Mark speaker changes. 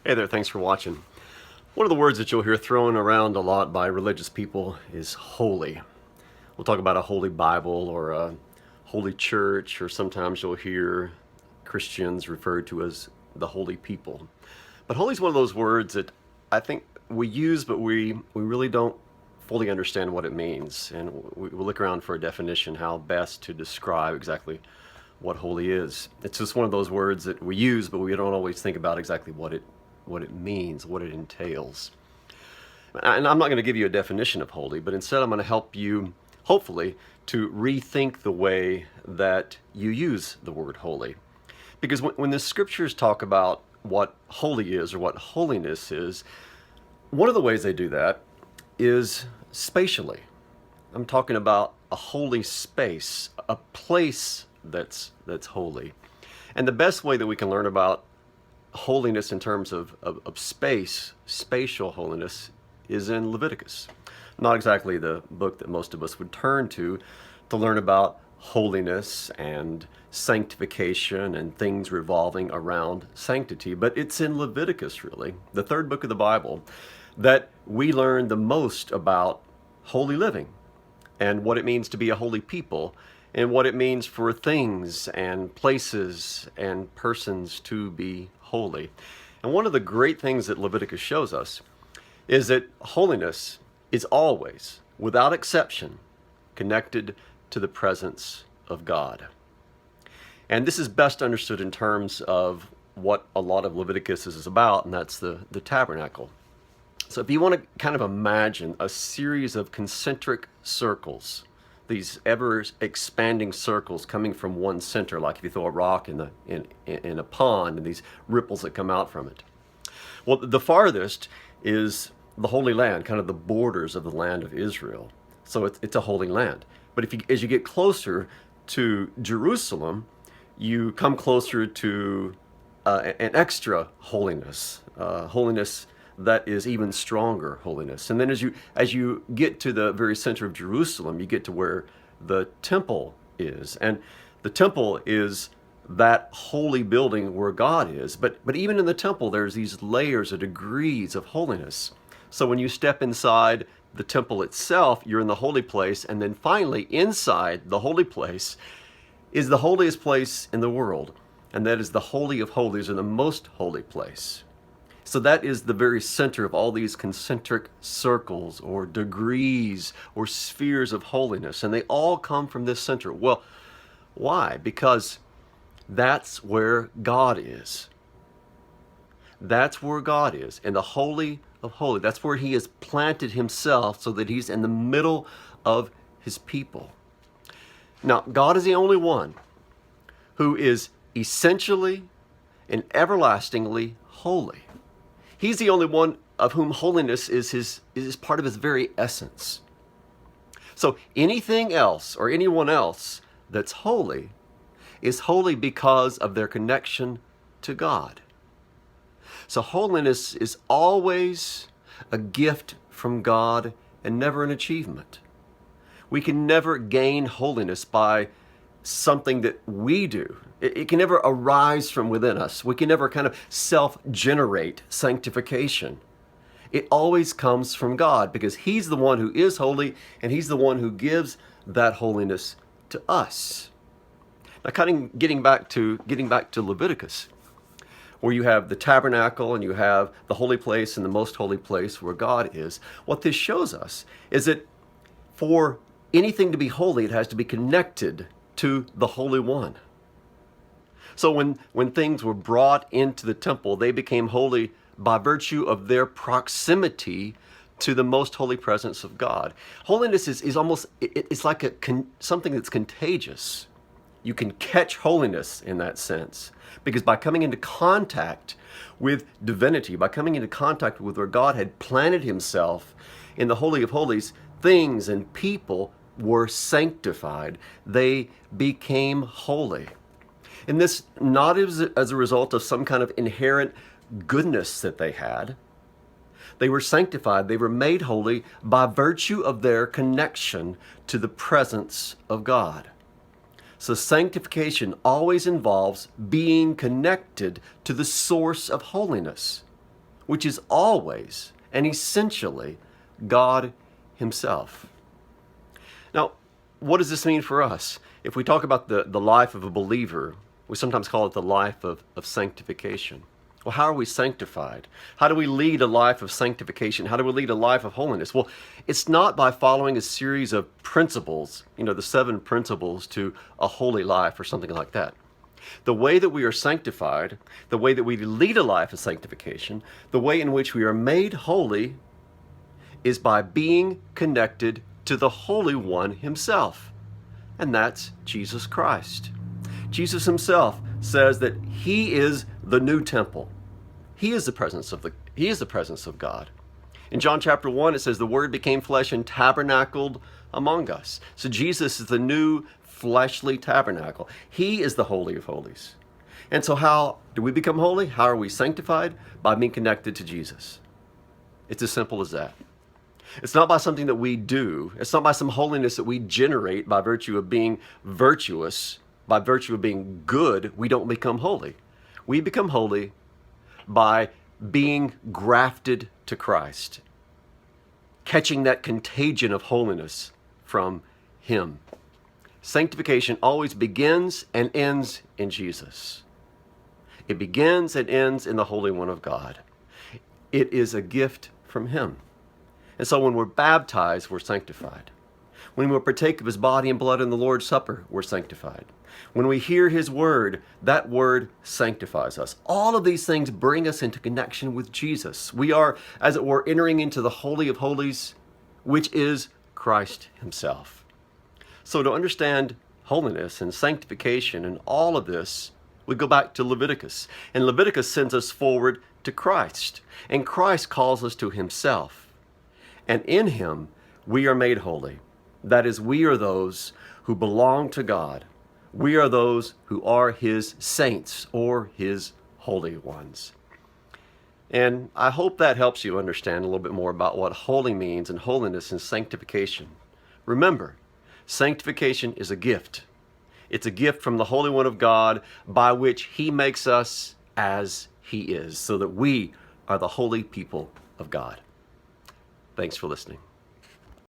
Speaker 1: Hey there, thanks for watching. One of the words that you'll hear thrown around a lot by religious people is holy. We'll talk about a holy Bible or a holy church, or sometimes you'll hear Christians referred to as the holy people. But holy is one of those words that I think we use, but we really don't fully understand what it means. And we look around for a definition, how best to describe exactly what holy is. It's just one of those words that we use, but we don't always think about exactly what it means, what it entails. And I'm not going to give you a definition of holy, but instead I'm going to help you, hopefully, to rethink the way that you use the word holy. Because when the scriptures talk about what holy is or what holiness is, one of the ways they do that is spatially. I'm talking about a holy space, a place that's holy. And the best way that we can learn about holiness in terms of space, spatial holiness, is in Leviticus. Not exactly the book that most of us would turn to learn about holiness and sanctification and things revolving around sanctity, but it's in Leviticus, really, the third book of the Bible, that we learn the most about holy living and what it means to be a holy people and what it means for things and places and persons to be holy. And one of the great things that Leviticus shows us is that holiness is always, without exception, connected to the presence of God. And this is best understood in terms of what a lot of Leviticus is about, and that's the tabernacle. So if you want to kind of imagine a series of concentric circles, these ever expanding circles coming from one center, like if you throw a rock in a pond and these ripples that come out from it. Well, the farthest is the Holy Land, kind of the borders of the land of Israel. So it's a holy land. But as you get closer to Jerusalem, you come closer to an extra holiness, holiness that is even stronger holiness. And then as you get to the very center of Jerusalem, you get to where the temple is. And the temple is that holy building where God is. But even in the temple, there's these layers or degrees of holiness. So when you step inside the temple itself, you're in the holy place. And then finally, inside the holy place is the holiest place in the world. And that is the Holy of Holies, or the most holy place. So that is the very center of all these concentric circles or degrees or spheres of holiness. And they all come from this center. Well, why? Because that's where God is. That's where God is, in the Holy of Holies. That's where he has planted himself so that he's in the middle of his people. Now, God is the only one who is essentially and everlastingly holy. He's the only one of whom holiness is part of his very essence. So anything else or anyone else that's holy is holy because of their connection to God. So holiness is always a gift from God and never an achievement. We can never gain holiness by something that we do. It can never arise from within us. We can never kind of self-generate sanctification. It always comes from God because he's the one who is holy and he's the one who gives that holiness to us. Now, getting back to Leviticus, where you have the tabernacle and you have the holy place and the most holy place where God is, what this shows us is that for anything to be holy, it has to be connected to the Holy One. So when things were brought into the temple, they became holy by virtue of their proximity to the most holy presence of God. Holiness is almost, it's like something that's contagious. You can catch holiness in that sense, because by coming into contact with divinity, by coming into contact with where God had planted himself in the Holy of Holies, things and people were sanctified. They became holy. And this not as a result of some kind of inherent goodness that they had. They were sanctified. They were made holy by virtue of their connection to the presence of God. So sanctification always involves being connected to the source of holiness. which is always and essentially God himself. Now, what does this mean for us? If we talk about the life of a believer, we sometimes call it the life of sanctification. Well, how are we sanctified? How do we lead a life of sanctification? How do we lead a life of holiness? Well, it's not by following a series of principles, the 7 principles to a holy life or something like that. The way that we are sanctified, the way that we lead a life of sanctification, the way in which we are made holy is by being connected to the Holy One himself, and that's Jesus Christ. Jesus himself says that he is the new temple. He is the presence of God. In John chapter 1, it says the Word became flesh and tabernacled among us. So Jesus is the new fleshly tabernacle. He is the Holy of Holies. And so how do we become holy? How are we sanctified? By being connected to Jesus. It's as simple as that. It's not by something that we do. It's not by some holiness that we generate by virtue of being virtuous, by virtue of being good. We don't become holy. We become holy by being grafted to Christ, catching that contagion of holiness from him. Sanctification always begins and ends in Jesus. It begins and ends in the Holy One of God. It is a gift from him. And so when we're baptized, we're sanctified. When we partake of his body and blood in the Lord's Supper, we're sanctified. When we hear his word, that word sanctifies us. All of these things bring us into connection with Jesus. We are, as it were, entering into the Holy of Holies, which is Christ himself. So to understand holiness and sanctification and all of this, we go back to Leviticus. And Leviticus sends us forward to Christ. And Christ calls us to himself. And in him, we are made holy. That is, we are those who belong to God. We are those who are his saints or his holy ones. And I hope that helps you understand a little bit more about what holy means and holiness and sanctification. Remember, sanctification is a gift. It's a gift from the Holy One of God by which he makes us as he is, so that we are the holy people of God. Thanks for listening.